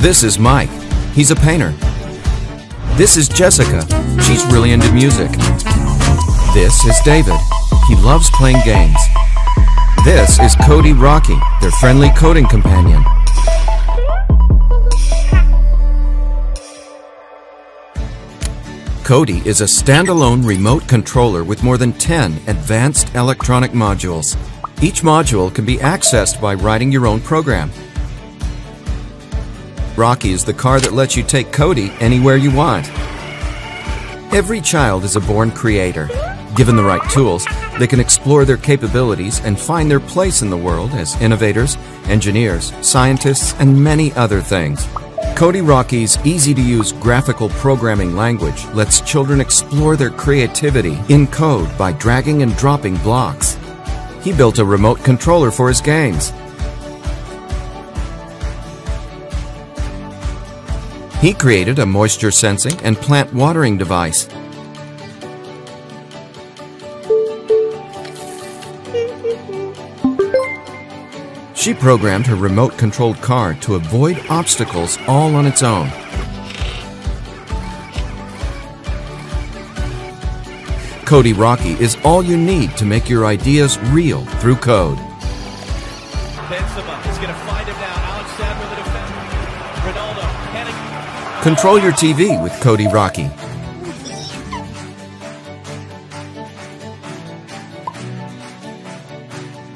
This is Mike. He's a painter. This is Jessica. She's really into music. This is David. He loves playing games. This is Cody Rocky, their friendly coding companion. Cody is a standalone remote controller with more than 10 advanced electronic modules. Each module can be accessed by writing your own program. Rocky is the car that lets you take Cody anywhere you want. Every child is a born creator. Given the right tools, they can explore their capabilities and find their place in the world as innovators, engineers, scientists, and many other things. Cody Rocky's easy-to-use graphical programming language lets children explore their creativity in code by dragging and dropping blocks. He built a remote controller for his games. He created a moisture sensing and plant watering device. She programmed her remote-controlled car to avoid obstacles all on its own. Cody Rocky is all you need to make your ideas real through code. Benzema is going to find him now. Alex Sad with the defense. Ronaldo panic. Control your TV with Cody Rocky.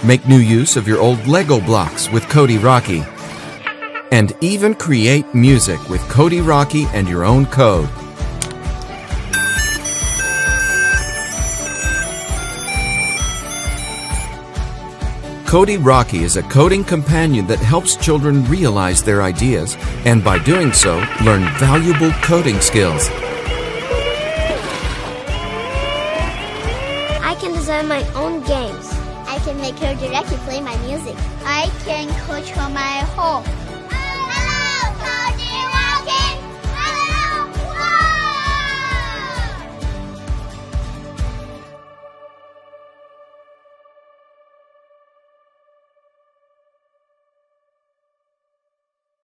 Make new use of your old Lego blocks with Cody Rocky. And even create music with Cody Rocky and your own code. Cody Rocky is a coding companion that helps children realize their ideas and by doing so, learn valuable coding skills. I can design my own games. I can make her directly play my music. I can control my home.